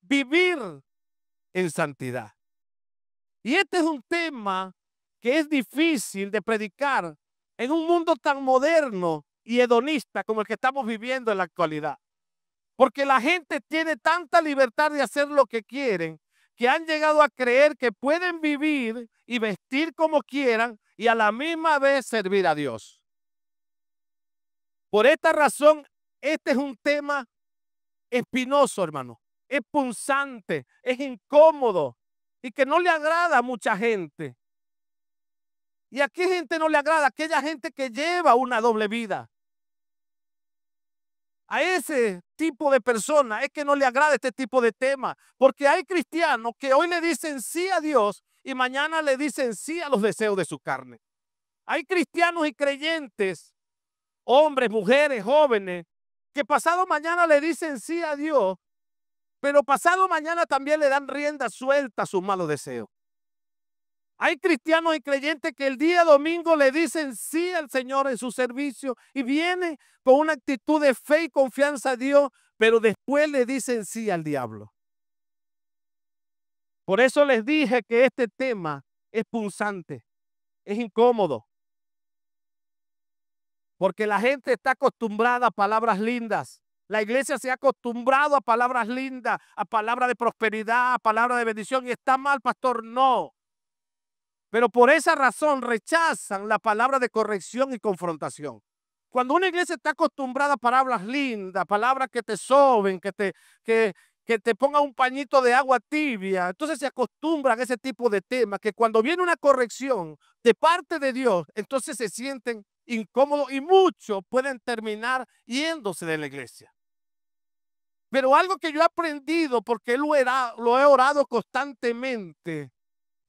vivir en santidad. Y este es un tema que es difícil de predicar en un mundo tan moderno y hedonista como el que estamos viviendo en la actualidad. Porque la gente tiene tanta libertad de hacer lo que quieren, que han llegado a creer que pueden vivir y vestir como quieran y a la misma vez servir a Dios. Por esta razón, este es un tema espinoso, hermano. Es punzante, es incómodo y que no le agrada a mucha gente. ¿Y a qué gente no le agrada? Aquella gente que lleva una doble vida. A ese tipo de personas es que no le agrada este tipo de tema, porque hay cristianos que hoy le dicen sí a Dios y mañana le dicen sí a los deseos de su carne. Hay cristianos y creyentes, hombres, mujeres, jóvenes, que pasado mañana le dicen sí a Dios, pero pasado mañana también le dan rienda suelta a sus malos deseos. Hay cristianos y creyentes que el día domingo le dicen sí al Señor en su servicio y vienen con una actitud de fe y confianza a Dios, pero después le dicen sí al diablo. Por eso les dije que este tema es punzante, es incómodo, porque la gente está acostumbrada a palabras lindas. La iglesia se ha acostumbrado a palabras lindas, a palabras de prosperidad, a palabras de bendición. ¿Y está mal, pastor? No. Pero por esa razón rechazan la palabra de corrección y confrontación. Cuando una iglesia está acostumbrada a palabras lindas, palabras que te soben, que te pongan un pañito de agua tibia, entonces se acostumbran a ese tipo de temas, que cuando viene una corrección de parte de Dios, entonces se sienten incómodos y muchos pueden terminar yéndose de la iglesia. Pero algo que yo he aprendido, porque lo he orado constantemente,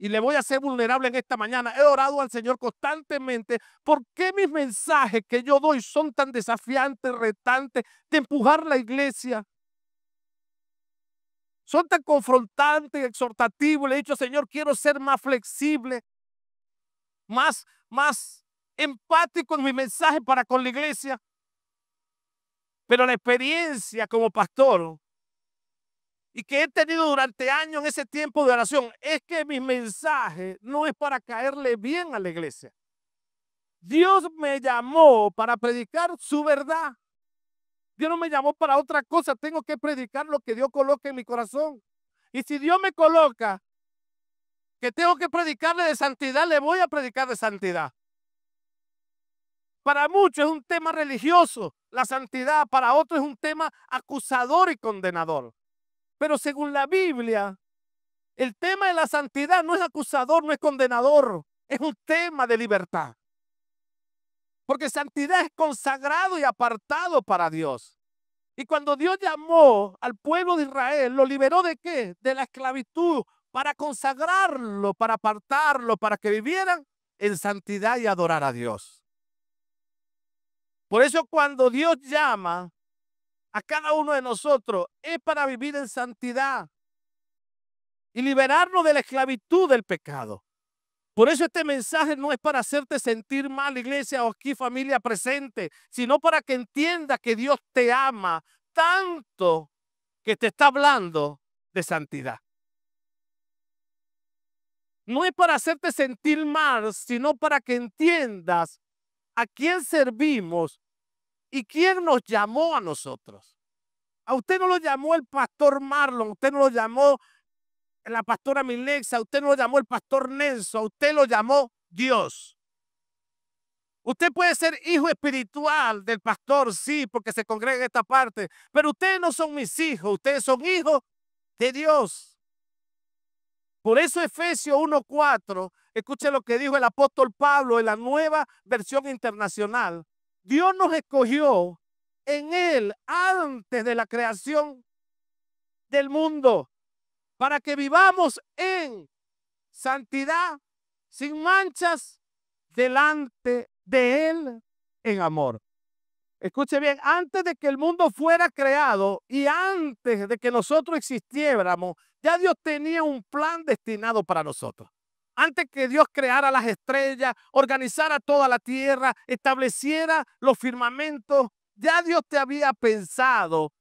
y le voy a ser vulnerable en esta mañana. He orado al Señor constantemente. ¿Por qué mis mensajes que yo doy son tan desafiantes, retantes, de empujar la iglesia? Son tan confrontantes, exhortativos. Le he dicho, Señor, quiero ser más flexible, más empático en mi mensaje para con la iglesia. Pero la experiencia como pastor y que he tenido durante años en ese tiempo de oración es que mi mensaje no es para caerle bien a la iglesia. Dios me llamó para predicar su verdad. Dios no me llamó para otra cosa. Tengo que predicar lo que Dios coloca en mi corazón. Y si Dios me coloca que tengo que predicarle de santidad, le voy a predicar de santidad. Para muchos es un tema religioso, la santidad. Para otros es un tema acusador y condenador. Pero según la Biblia, el tema de la santidad no es acusador, no es condenador. Es un tema de libertad. Porque santidad es consagrado y apartado para Dios. Y cuando Dios llamó al pueblo de Israel, ¿lo liberó de qué? De la esclavitud, para consagrarlo, para apartarlo, para que vivieran en santidad y adorar a Dios. Por eso cuando Dios llama a cada uno de nosotros, es para vivir en santidad y liberarnos de la esclavitud del pecado. Por eso este mensaje no es para hacerte sentir mal, iglesia, o aquí familia presente, sino para que entiendas que Dios te ama tanto que te está hablando de santidad. No es para hacerte sentir mal, sino para que entiendas a quién servimos y quién nos llamó a nosotros. A usted no lo llamó el pastor Marlon, a usted no lo llamó la pastora Milexa, a usted no lo llamó el pastor Nelson, a usted lo llamó Dios. Usted puede ser hijo espiritual del pastor, sí, porque se congrega en esta parte, pero ustedes no son mis hijos, ustedes son hijos de Dios. Por eso Efesios 1:4, escuche lo que dijo el apóstol Pablo en la Nueva Versión Internacional. Dios nos escogió en Él antes de la creación del mundo para que vivamos en santidad, sin manchas, delante de Él en amor. Escuche bien, antes de que el mundo fuera creado y antes de que nosotros existiéramos, ya Dios tenía un plan destinado para nosotros. Antes que Dios creara las estrellas, organizara toda la tierra, estableciera los firmamentos, ya Dios te había pensado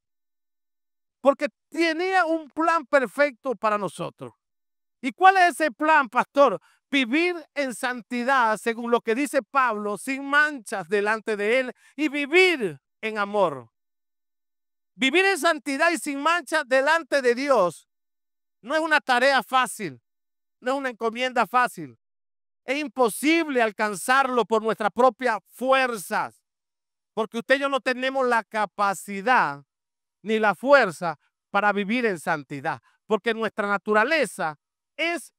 porque tenía un plan perfecto para nosotros. ¿Y cuál es ese plan, pastor? Vivir en santidad, según lo que dice Pablo, sin manchas delante de él, y vivir en amor. Vivir en santidad y sin manchas delante de Dios no es una tarea fácil, no es una encomienda fácil. Es imposible alcanzarlo por nuestras propias fuerzas, porque usted y yo no tenemos la capacidad ni la fuerza para vivir en santidad, porque nuestra naturaleza es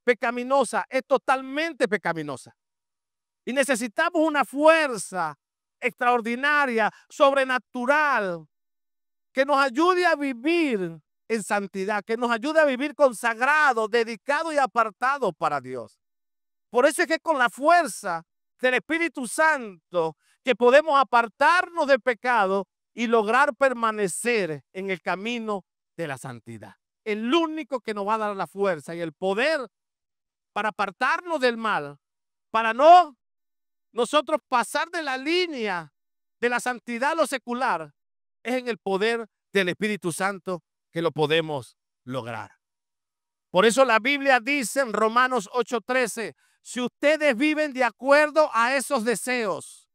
pecaminosa, es totalmente pecaminosa. Y necesitamos una fuerza extraordinaria, sobrenatural, que nos ayude a vivir en santidad, que nos ayude a vivir consagrado, dedicado y apartado para Dios. Por eso es que con la fuerza del Espíritu Santo que podemos apartarnos del pecado y lograr permanecer en el camino de la santidad. El único que nos va a dar la fuerza y el poder para apartarnos del mal, para no nosotros pasar de la línea de la santidad a lo secular, es en el poder del Espíritu Santo que lo podemos lograr. Por eso la Biblia dice en Romanos 8:13, si ustedes viven de acuerdo a esos deseos,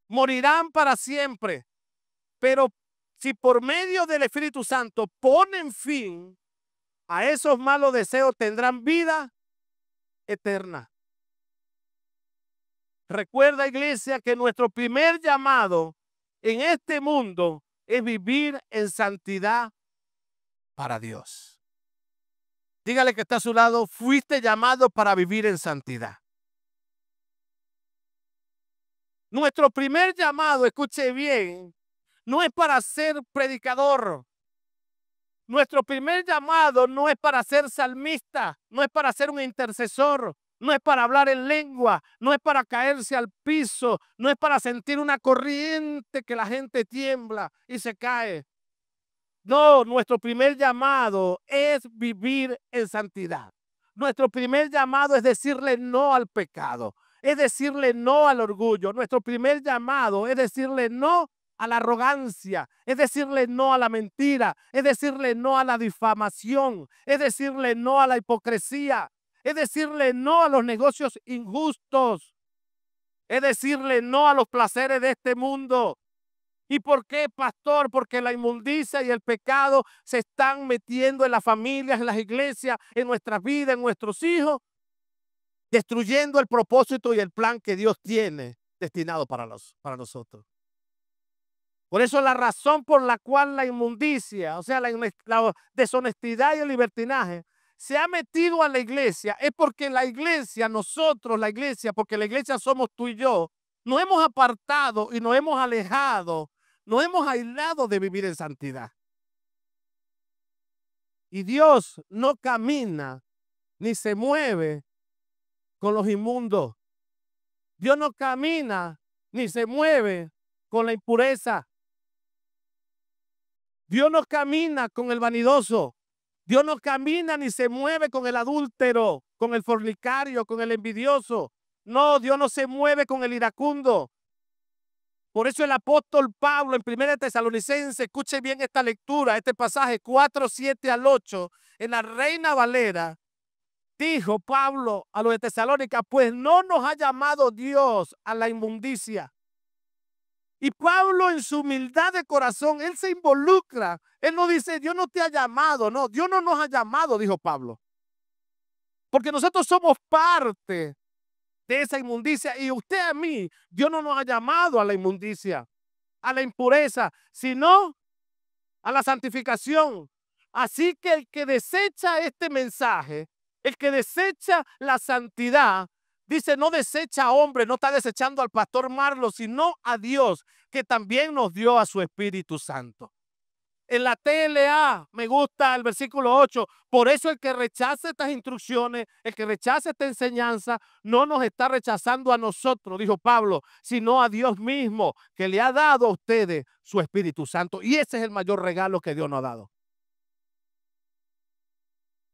morirán para siempre. Pero si por medio del Espíritu Santo ponen fin a esos malos deseos, tendrán vida eterna. Recuerda, iglesia, que nuestro primer llamado en este mundo es vivir en santidad para Dios. Dígale que está a su lado, fuiste llamado para vivir en santidad. Nuestro primer llamado, escuche bien, no es para ser predicador. Nuestro primer llamado no es para ser salmista, no es para ser un intercesor, no es para hablar en lengua, no es para caerse al piso, no es para sentir una corriente que la gente tiembla y se cae. No, nuestro primer llamado es vivir en santidad. Nuestro primer llamado es decirle no al pecado, es decirle no al orgullo. Nuestro primer llamado es decirle no a la arrogancia, es decirle no a la mentira, es decirle no a la difamación, es decirle no a la hipocresía, es decirle no a los negocios injustos, es decirle no a los placeres de este mundo. ¿Y por qué, pastor? Porque la inmundicia y el pecado se están metiendo en las familias, en las iglesias, en nuestras vidas, en nuestros hijos, destruyendo el propósito y el plan que Dios tiene destinado para nosotros. Por eso la razón por la cual la inmundicia, o sea, la deshonestidad y el libertinaje se ha metido a la iglesia es porque la iglesia, nosotros, la iglesia, porque la iglesia somos tú y yo, nos hemos apartado y nos hemos alejado, nos hemos aislado de vivir en santidad. Y Dios no camina ni se mueve con los inmundos. Dios no camina ni se mueve con la impureza. Dios no camina con el vanidoso. Dios no camina ni se mueve con el adúltero, con el fornicario, con el envidioso. No, Dios no se mueve con el iracundo. Por eso el apóstol Pablo en 1 Tesalonicenses, escuche bien esta lectura, este pasaje 4:7-8, en la Reina Valera, dijo Pablo a los de Tesalónica, pues no nos ha llamado Dios a la inmundicia. Y Pablo en su humildad de corazón, él se involucra. Él no dice, Dios no te ha llamado. No, Dios no nos ha llamado, dijo Pablo. Porque nosotros somos parte de esa inmundicia. Y usted a mí, Dios no nos ha llamado a la inmundicia, a la impureza, sino a la santificación. Así que el que desecha este mensaje, el que desecha la santidad, dice, no desecha a hombre, no está desechando al pastor Marlo, sino a Dios, que también nos dio a su Espíritu Santo. En la TLA me gusta el versículo 8. Por eso el que rechace estas instrucciones, el que rechace esta enseñanza, no nos está rechazando a nosotros, dijo Pablo, sino a Dios mismo, que le ha dado a ustedes su Espíritu Santo. Y ese es el mayor regalo que Dios nos ha dado.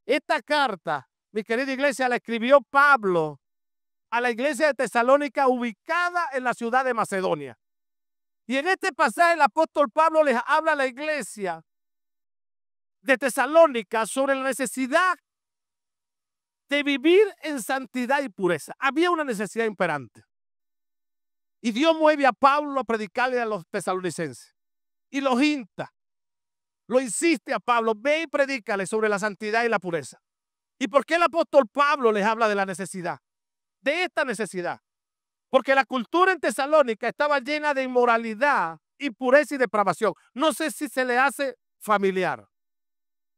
Esta carta, mi querida iglesia, la escribió Pablo a la iglesia de Tesalónica, ubicada en la ciudad de Macedonia. Y en este pasaje el apóstol Pablo les habla a la iglesia de Tesalónica sobre la necesidad de vivir en santidad y pureza. Había una necesidad imperante. Y Dios mueve a Pablo a predicarle a los tesalonicenses. Y los insta, lo insiste a Pablo, ve y predícale sobre la santidad y la pureza. ¿Y por qué el apóstol Pablo les habla de la necesidad? De esta necesidad. Porque la cultura en Tesalónica estaba llena de inmoralidad, impureza y depravación. No sé si se le hace familiar.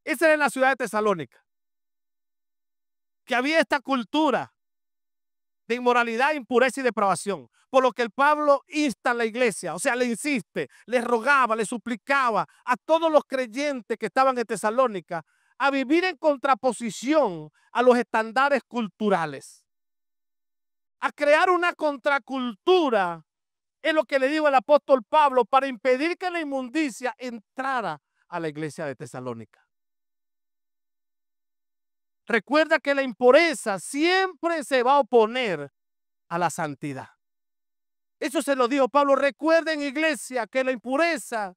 Esa era en la ciudad de Tesalónica. Que había esta cultura de inmoralidad, impureza y depravación. Por lo que el Pablo insta a la iglesia, o sea, le insiste, le rogaba, le suplicaba a todos los creyentes que estaban en Tesalónica a vivir en contraposición a los estándares culturales. A crear una contracultura, es lo que le dijo el apóstol Pablo, para impedir que la inmundicia entrara a la iglesia de Tesalónica. Recuerda que la impureza siempre se va a oponer a la santidad. Eso se lo dijo Pablo. Recuerden, iglesia, que la impureza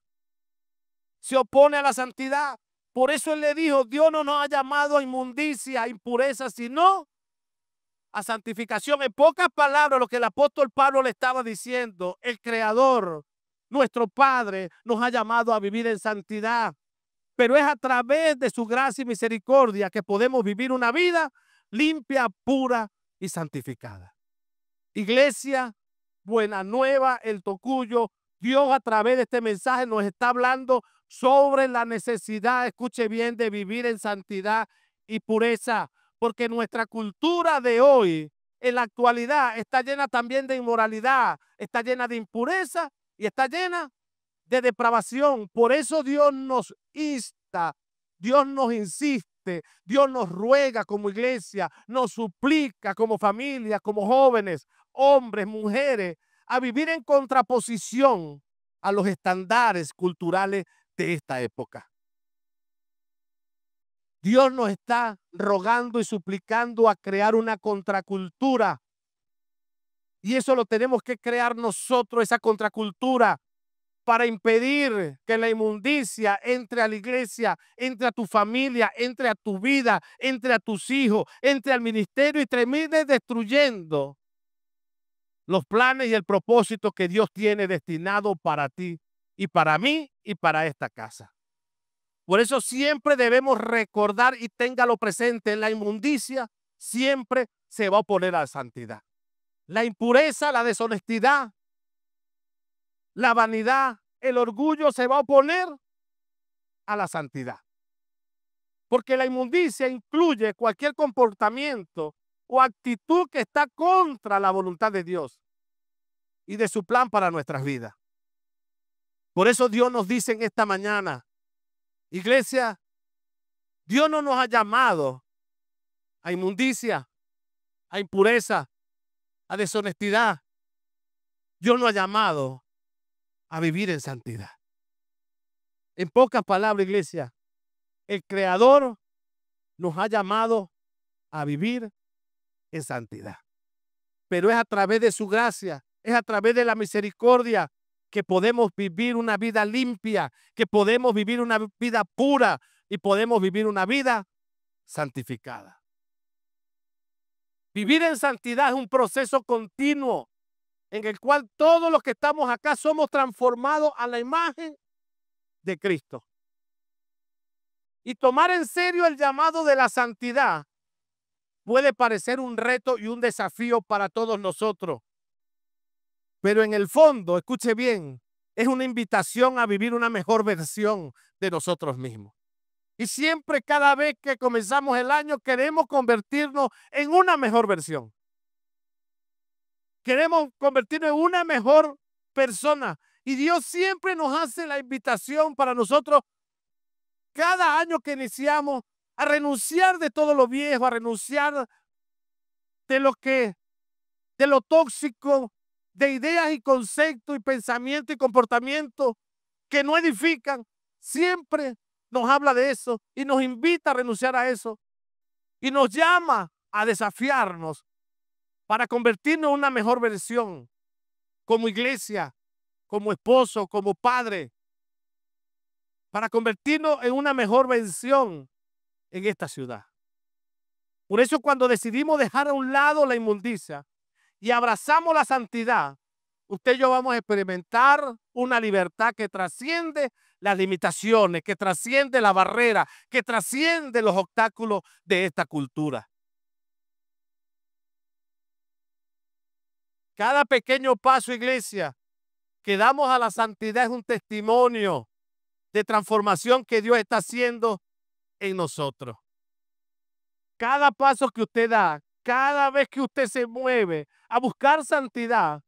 se opone a la santidad. Por eso él le dijo, Dios no nos ha llamado a inmundicia, a impureza, sino a santificación. En pocas palabras, lo que el apóstol Pablo le estaba diciendo, el Creador, nuestro Padre, nos ha llamado a vivir en santidad. Pero es a través de su gracia y misericordia que podemos vivir una vida limpia, pura y santificada. Iglesia Buena Nueva, el Tocuyo, Dios a través de este mensaje nos está hablando sobre la necesidad, escuche bien, de vivir en santidad y pureza, porque nuestra cultura de hoy, en la actualidad, está llena también de inmoralidad, está llena de impureza y está llena de depravación. Por eso Dios nos insta, Dios nos insiste, Dios nos ruega como iglesia, nos suplica como familia, como jóvenes, hombres, mujeres, a vivir en contraposición a los estándares culturales de esta época. Dios nos está rogando y suplicando a crear una contracultura. Y eso lo tenemos que crear nosotros, esa contracultura, para impedir que la inmundicia entre a la iglesia, entre a tu familia, entre a tu vida, entre a tus hijos, entre al ministerio y termine destruyendo los planes y el propósito que Dios tiene destinado para ti y para mí y para esta casa. Por eso siempre debemos recordar y téngalo presente, en la inmundicia siempre se va a oponer a la santidad. La impureza, la deshonestidad, la vanidad, el orgullo se va a oponer a la santidad. Porque la inmundicia incluye cualquier comportamiento o actitud que está contra la voluntad de Dios y de su plan para nuestras vidas. Por eso Dios nos dice en esta mañana, iglesia, Dios no nos ha llamado a inmundicia, a impureza, a deshonestidad. Dios nos ha llamado a vivir en santidad. En pocas palabras, iglesia, el Creador nos ha llamado a vivir en santidad. Pero es a través de su gracia, es a través de la misericordia que podemos vivir una vida limpia, que podemos vivir una vida pura y podemos vivir una vida santificada. Vivir en santidad es un proceso continuo en el cual todos los que estamos acá somos transformados a la imagen de Cristo. Y tomar en serio el llamado de la santidad puede parecer un reto y un desafío para todos nosotros. Pero en el fondo, escuche bien, es una invitación a vivir una mejor versión de nosotros mismos. Y siempre, cada vez que comenzamos el año, queremos convertirnos en una mejor versión. Queremos convertirnos en una mejor persona. Y Dios siempre nos hace la invitación para nosotros, cada año que iniciamos, a renunciar de todo lo viejo, a renunciar de lo tóxico, de ideas y conceptos y pensamientos y comportamientos que no edifican. Siempre nos habla de eso y nos invita a renunciar a eso y nos llama a desafiarnos para convertirnos en una mejor versión como iglesia, como esposo, como padre, para convertirnos en una mejor versión en esta ciudad. Por eso cuando decidimos dejar a un lado la inmundicia y abrazamos la santidad, usted y yo vamos a experimentar una libertad que trasciende las limitaciones, que trasciende la barrera, que trasciende los obstáculos de esta cultura. Cada pequeño paso, iglesia, que damos a la santidad es un testimonio de transformación que Dios está haciendo en nosotros. Cada paso que usted da, cada vez que usted se mueve a buscar santidad,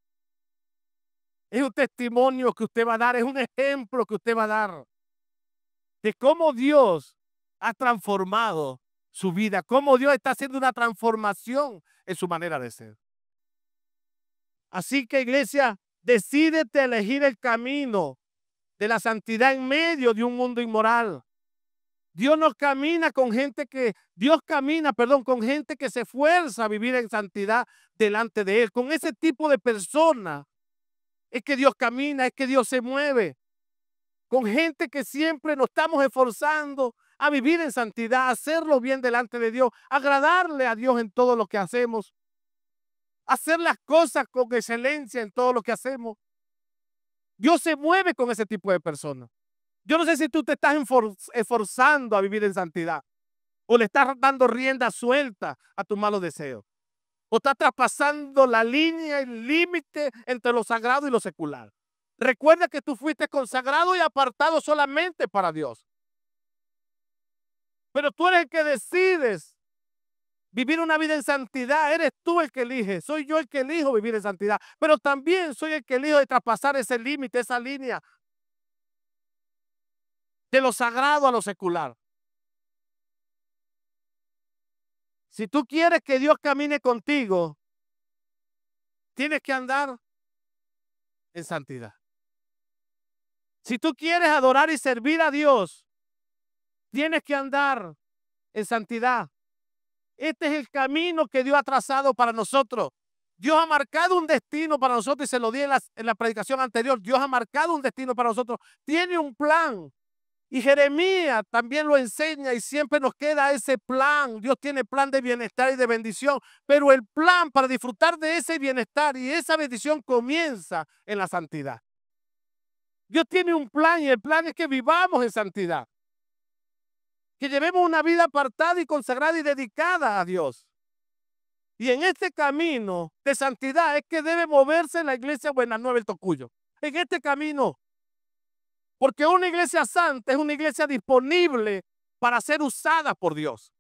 es un testimonio que usted va a dar, es un ejemplo que usted va a dar de cómo Dios ha transformado su vida, cómo Dios está haciendo una transformación en su manera de ser. Así que, iglesia, decídete a elegir el camino de la santidad en medio de un mundo inmoral. Dios camina con gente que se esfuerza a vivir en santidad delante de Él. Con ese tipo de personas es que Dios camina, es que Dios se mueve. Con gente que siempre nos estamos esforzando a vivir en santidad, a hacerlo bien delante de Dios, agradarle a Dios en todo lo que hacemos, hacer las cosas con excelencia en todo lo que hacemos. Dios se mueve con ese tipo de personas. Yo no sé si tú te estás esforzando a vivir en santidad o le estás dando rienda suelta a tus malos deseos o estás traspasando la línea, el límite entre lo sagrado y lo secular. Recuerda que tú fuiste consagrado y apartado solamente para Dios. Pero tú eres el que decides vivir una vida en santidad. Eres tú el que elige. Soy yo el que elijo vivir en santidad. Pero también soy el que elijo de traspasar ese límite, esa línea de lo sagrado a lo secular. Si tú quieres que Dios camine contigo, tienes que andar en santidad. Si tú quieres adorar y servir a Dios, tienes que andar en santidad. Este es el camino que Dios ha trazado para nosotros. Dios ha marcado un destino para nosotros y se lo di en la predicación anterior. Dios ha marcado un destino para nosotros. Tiene un plan. Y Jeremías también lo enseña y siempre nos queda ese plan. Dios tiene plan de bienestar y de bendición, pero el plan para disfrutar de ese bienestar y esa bendición comienza en la santidad. Dios tiene un plan y el plan es que vivamos en santidad, que llevemos una vida apartada y consagrada y dedicada a Dios. Y en este camino de santidad es que debe moverse la iglesia Buenanueva del Tocuyo. En este camino. Porque una iglesia santa es una iglesia disponible para ser usada por Dios.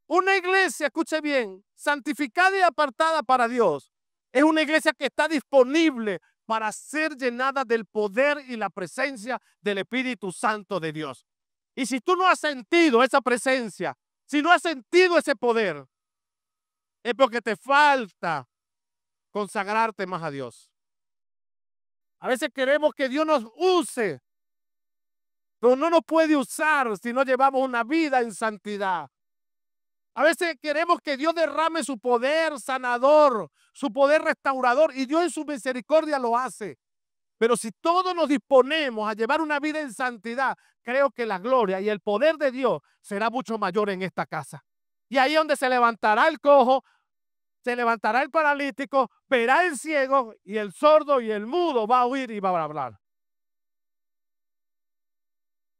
Una iglesia, escuche bien, santificada y apartada para Dios, es una iglesia que está disponible para ser llenada del poder y la presencia del Espíritu Santo de Dios. Y si tú no has sentido esa presencia, si no has sentido ese poder, es porque te falta consagrarte más a Dios. A veces queremos que Dios nos use, pero no nos puede usar si no llevamos una vida en santidad. A veces queremos que Dios derrame su poder sanador, su poder restaurador, y Dios en su misericordia lo hace. Pero si todos nos disponemos a llevar una vida en santidad, creo que la gloria y el poder de Dios será mucho mayor en esta casa. Y ahí es donde se levantará el cojo, se levantará el paralítico, verá el ciego y el sordo y el mudo va a oír y va a hablar.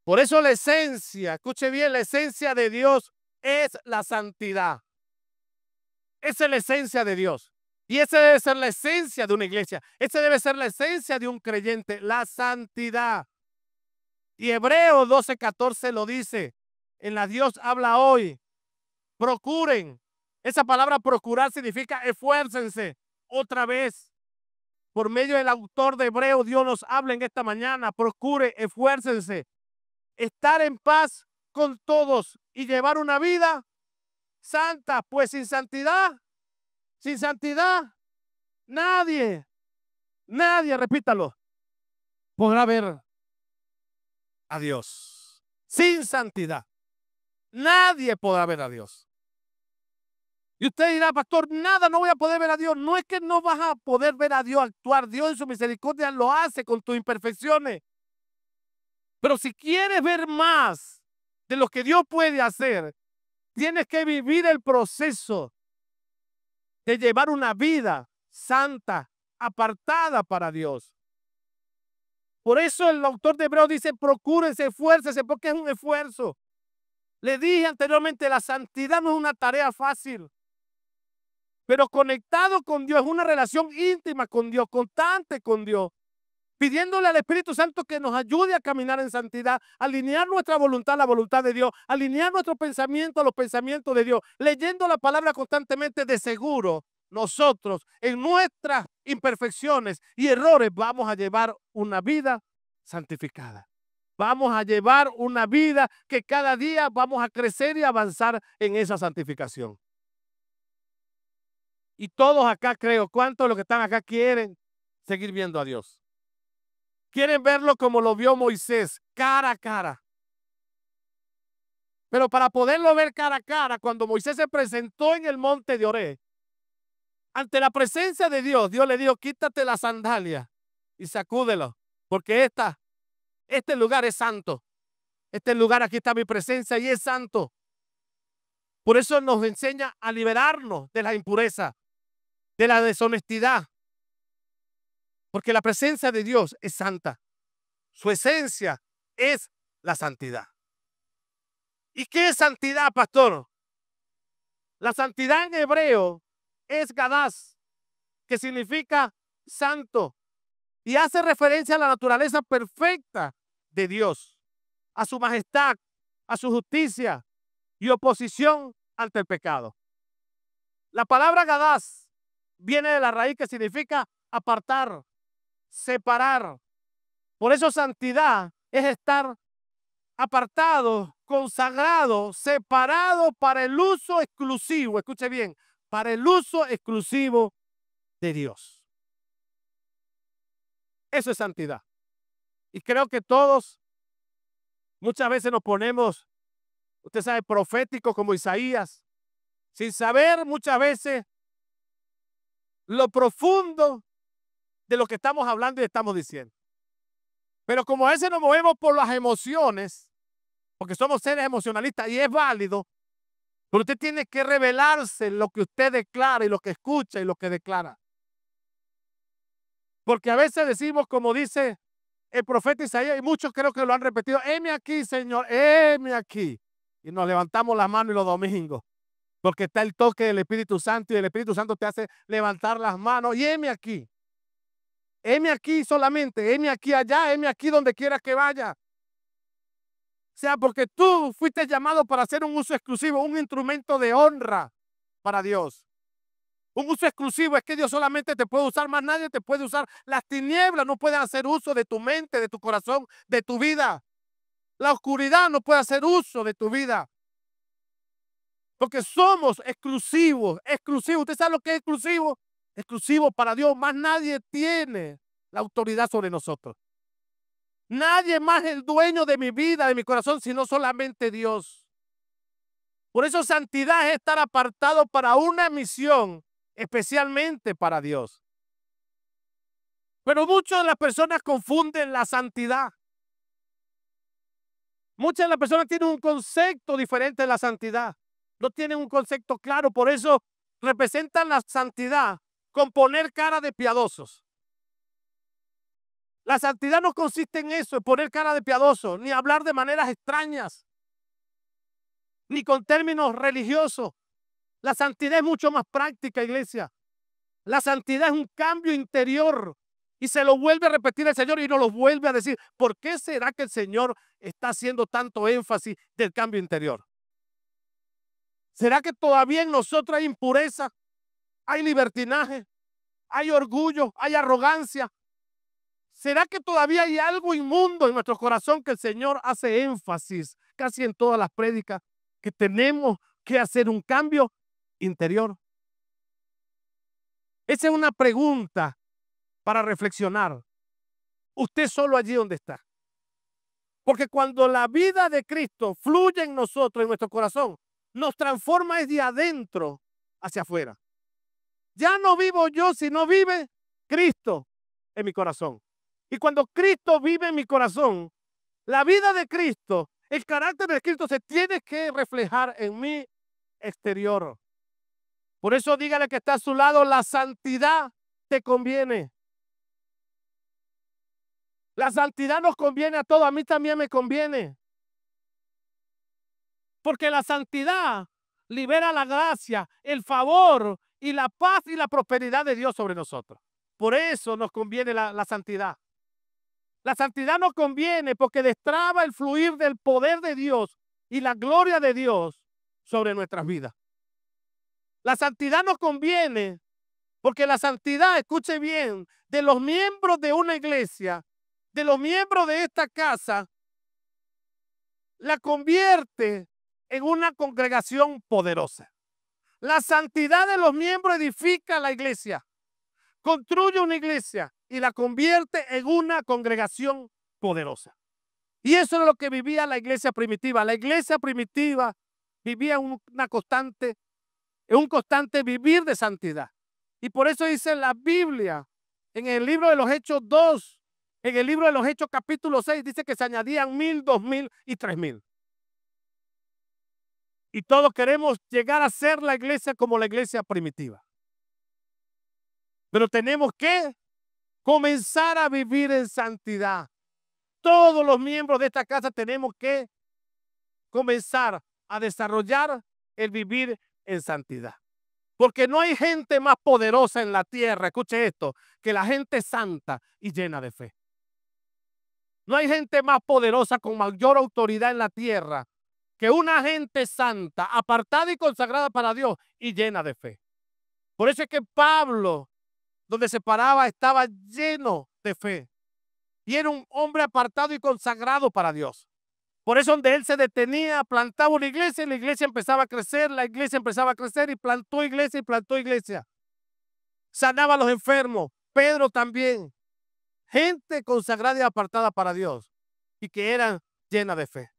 Por eso la esencia, escuche bien, la esencia de Dios es la santidad. Esa es la esencia de Dios. Y esa debe ser la esencia de una iglesia. Esa debe ser la esencia de un creyente, la santidad. Y Hebreos 12:14 lo dice. En la Dios habla hoy. Procuren. Esa palabra procurar significa esfuércense. Otra vez, por medio del autor de Hebreos, Dios nos habla en esta mañana. Procure, esfuércense. Estar en paz con todos y llevar una vida santa. Pues sin santidad, nadie, repítalo, podrá ver a Dios. Sin santidad, nadie podrá ver a Dios. Y usted dirá, pastor, no voy a poder ver a Dios. No es que no vas a poder ver a Dios actuar. Dios en su misericordia lo hace con tus imperfecciones. Pero si quieres ver más de lo que Dios puede hacer, tienes que vivir el proceso de llevar una vida santa, apartada para Dios. Por eso el autor de Hebreos dice, procúrense, esfuércense, porque es un esfuerzo. Le dije anteriormente, la santidad no es una tarea fácil, pero conectado con Dios, es una relación íntima con Dios, constante con Dios, pidiéndole al Espíritu Santo que nos ayude a caminar en santidad, alinear nuestra voluntad a la voluntad de Dios, alinear nuestro pensamiento a los pensamientos de Dios, leyendo la palabra constantemente. De seguro, nosotros en nuestras imperfecciones y errores vamos a llevar una vida santificada. Vamos a llevar una vida que cada día vamos a crecer y avanzar en esa santificación. Y todos acá, creo, ¿cuántos de los que están acá quieren seguir viendo a Dios? Quieren verlo como lo vio Moisés, cara a cara. Pero para poderlo ver cara a cara, cuando Moisés se presentó en el monte de Oreb, ante la presencia de Dios, Dios le dijo, quítate la sandalia y sacúdelo, porque este lugar es santo. Este lugar, aquí está mi presencia y es santo. Por eso nos enseña a liberarnos de la impureza, de la deshonestidad, porque la presencia de Dios es santa. Su esencia es la santidad. ¿Y qué es santidad, pastor? La santidad en hebreo es gadás, que significa santo, y hace referencia a la naturaleza perfecta de Dios, a su majestad, a su justicia y oposición ante el pecado. La palabra gadás viene de la raíz que significa apartar, separar. Por eso santidad es estar apartado, consagrado, separado para el uso exclusivo, escuche bien, para el uso exclusivo de Dios. Eso es santidad. Y creo que todos muchas veces nos ponemos, usted sabe, proféticos como Isaías, sin saber muchas veces lo profundo de lo que estamos hablando y estamos diciendo. Pero como a veces nos movemos por las emociones, porque somos seres emocionalistas y es válido, pero usted tiene que revelarse lo que usted declara y lo que escucha y lo que declara. Porque a veces decimos, como dice el profeta Isaías, y muchos creo que lo han repetido, heme aquí, Señor, heme aquí. Y nos levantamos las manos y los domingos, porque está el toque del Espíritu Santo y el Espíritu Santo te hace levantar las manos y heme aquí. Heme aquí solamente, heme aquí allá, heme aquí donde quiera que vaya. O sea, porque tú fuiste llamado para hacer un uso exclusivo, un instrumento de honra para Dios. Un uso exclusivo es que Dios solamente te puede usar, más nadie te puede usar. Las tinieblas no pueden hacer uso de tu mente, de tu corazón, de tu vida. La oscuridad no puede hacer uso de tu vida. Porque somos exclusivos, exclusivos. ¿Usted sabe lo que es exclusivo? Exclusivo para Dios. Más nadie tiene la autoridad sobre nosotros. Nadie más es el dueño de mi vida, de mi corazón, sino solamente Dios. Por eso santidad es estar apartado para una misión, especialmente para Dios. Pero muchas de las personas confunden la santidad. Muchas de las personas tienen un concepto diferente de la santidad. No tienen un concepto claro, por eso representan la santidad con poner cara de piadosos. La santidad no consiste en eso, en poner cara de piadoso, ni hablar de maneras extrañas, ni con términos religiosos. La santidad es mucho más práctica, iglesia. La santidad es un cambio interior. Y se lo vuelve a repetir el Señor y nos lo vuelve a decir. ¿Por qué será que el Señor está haciendo tanto énfasis del cambio interior? ¿Será que todavía en nosotros hay impureza, hay libertinaje, hay orgullo, hay arrogancia? ¿Será que todavía hay algo inmundo en nuestro corazón que el Señor hace énfasis casi en todas las prédicas, que tenemos que hacer un cambio interior? Esa es una pregunta para reflexionar. Usted solo allí donde está. Porque cuando la vida de Cristo fluye en nosotros, en nuestro corazón, nos transforma desde adentro hacia afuera. Ya no vivo yo, sino vive Cristo en mi corazón. Y cuando Cristo vive en mi corazón, La vida de Cristo, el carácter de Cristo se tiene que reflejar en mi exterior. Por eso dígale que está a su lado, la santidad te conviene. La santidad nos conviene a todos, a mí también me conviene. Porque la santidad libera la gracia, el favor y la paz y la prosperidad de Dios sobre nosotros. Por eso nos conviene la santidad. La santidad nos conviene porque destraba el fluir del poder de Dios y la gloria de Dios sobre nuestras vidas. La santidad nos conviene porque la santidad, escuche bien, de los miembros de una iglesia, de los miembros de esta casa, la convierte en una congregación poderosa. La santidad de los miembros edifica la iglesia, construye una iglesia y la convierte en una congregación poderosa. Y eso es lo que vivía la iglesia primitiva. La iglesia primitiva vivía en un constante vivir de santidad. Y por eso dice la Biblia, en el libro de los Hechos 2, en el libro de los Hechos capítulo 6, dice que se añadían 1000, 2000 y 3000. Y todos queremos llegar a ser la iglesia como la iglesia primitiva. Pero tenemos que comenzar a vivir en santidad. Todos los miembros de esta casa tenemos que comenzar a desarrollar el vivir en santidad. Porque no hay gente más poderosa en la tierra, escuche esto, que la gente santa y llena de fe. No hay gente más poderosa con mayor autoridad en la tierra que una gente santa, apartada y consagrada para Dios y llena de fe. Por eso es que Pablo, donde se paraba, estaba lleno de fe. Y era un hombre apartado y consagrado para Dios. Por eso donde él se detenía, plantaba una iglesia y la iglesia empezaba a crecer, la iglesia empezaba a crecer y plantó iglesia y plantó iglesia. Sanaba a los enfermos, Pedro también. Gente consagrada y apartada para Dios y que eran llenas de fe.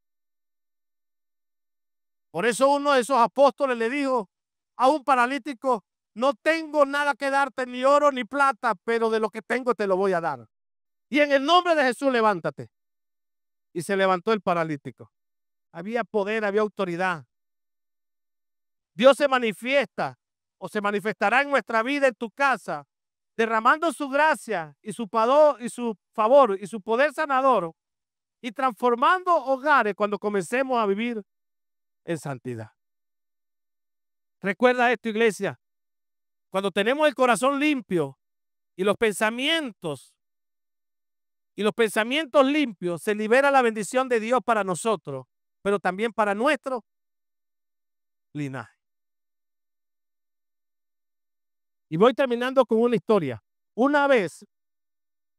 Por eso uno de esos apóstoles le dijo a un paralítico, no tengo nada que darte, ni oro ni plata, pero de lo que tengo te lo voy a dar. Y en el nombre de Jesús levántate. Y se levantó el paralítico. Había poder, había autoridad. Dios se manifiesta o se manifestará en nuestra vida, en tu casa, derramando su gracia y su favor y su poder sanador y transformando hogares cuando comencemos a vivir en santidad. Recuerda esto, iglesia, cuando tenemos el corazón limpio y los pensamientos limpios, se libera la bendición de Dios para nosotros, pero también para nuestro linaje. Y voy terminando con una historia. Una vez,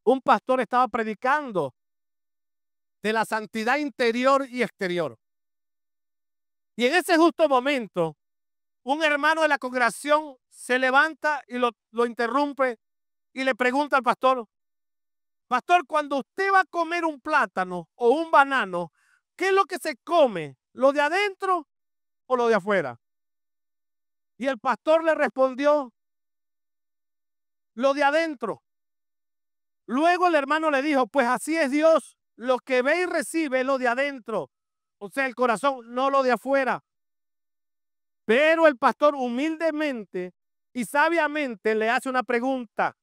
un pastor estaba predicando de la santidad interior y exterior. Y en ese justo momento, un hermano de la congregación se levanta y lo interrumpe y le pregunta al pastor, pastor, cuando usted va a comer un plátano o un banano, ¿qué es lo que se come? ¿Lo de adentro o lo de afuera? Y el pastor le respondió, lo de adentro. Luego el hermano le dijo, pues así es Dios, lo que ve y recibe es lo de adentro, o sea, el corazón, no lo de afuera. Pero el pastor humildemente y sabiamente le hace una pregunta.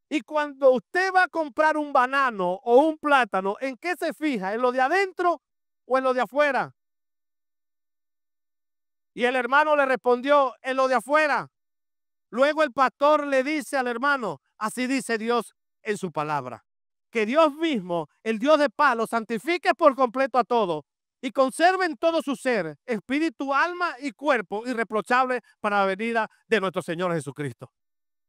Y cuando usted va a comprar un banano o un plátano, ¿en qué se fija? ¿En lo de adentro o en lo de afuera? Y el hermano le respondió, en lo de afuera. Luego el pastor le dice al hermano, así dice Dios en su palabra, que Dios mismo, el Dios de paz, lo santifique por completo a todos y conserve en todo su ser, espíritu, alma y cuerpo irreprochable para la venida de nuestro Señor Jesucristo.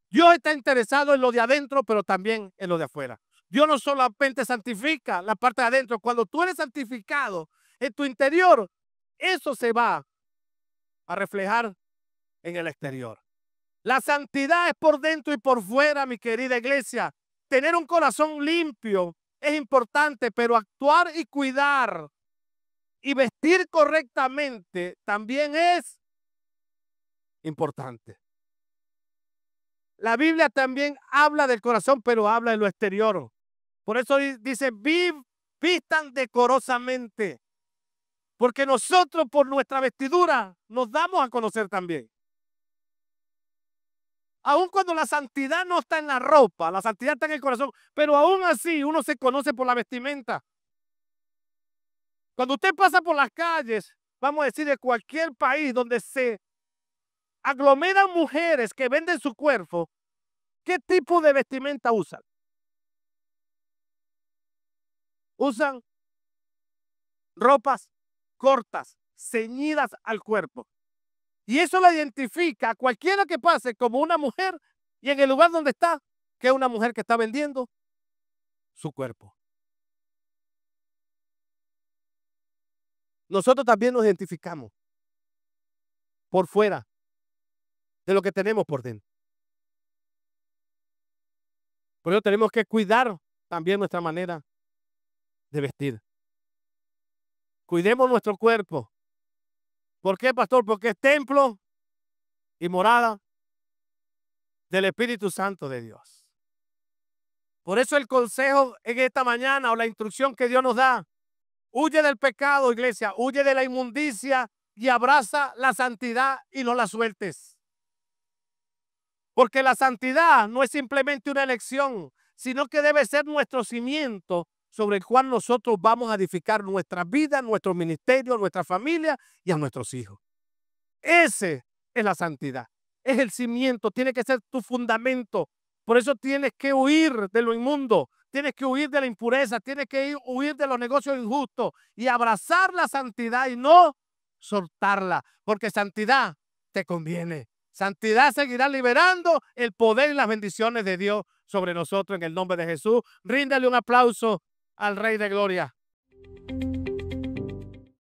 Dios está interesado en lo de adentro, pero también en lo de afuera. Dios no solamente santifica la parte de adentro. Cuando tú eres santificado en tu interior, eso se va a reflejar en el exterior. La santidad es por dentro y por fuera, mi querida iglesia. Tener un corazón limpio es importante, pero actuar y cuidar y vestir correctamente también es importante. La Biblia también habla del corazón, pero habla de lo exterior. Por eso dice, vistan decorosamente, porque nosotros por nuestra vestidura nos damos a conocer también. Aun cuando la santidad no está en la ropa, la santidad está en el corazón, pero aún así uno se conoce por la vestimenta. Cuando usted pasa por las calles, vamos a decir, de cualquier país donde se aglomeran mujeres que venden su cuerpo, ¿qué tipo de vestimenta usan? Usan ropas cortas, ceñidas al cuerpo. Y eso la identifica a cualquiera que pase como una mujer y en el lugar donde está, que es una mujer que está vendiendo su cuerpo. Nosotros también nos identificamos por fuera de lo que tenemos por dentro. Por eso tenemos que cuidar también nuestra manera de vestir. Cuidemos nuestro cuerpo. ¿Por qué, pastor? Porque es templo y morada del Espíritu Santo de Dios. Por eso el consejo en esta mañana o la instrucción que Dios nos da: huye del pecado, iglesia, huye de la inmundicia y abraza la santidad y no la sueltes. Porque la santidad no es simplemente una elección, sino que debe ser nuestro cimiento sobre el cual nosotros vamos a edificar nuestra vida, nuestro ministerio, nuestra familia y a nuestros hijos. Ese es la santidad. Es el cimiento, tiene que ser tu fundamento. Por eso tienes que huir de lo inmundo, tienes que huir de la impureza, tienes que huir de los negocios injustos y abrazar la santidad y no soltarla, porque santidad te conviene. Santidad seguirá liberando el poder y las bendiciones de Dios sobre nosotros en el nombre de Jesús. Ríndale un aplauso al Rey de Gloria.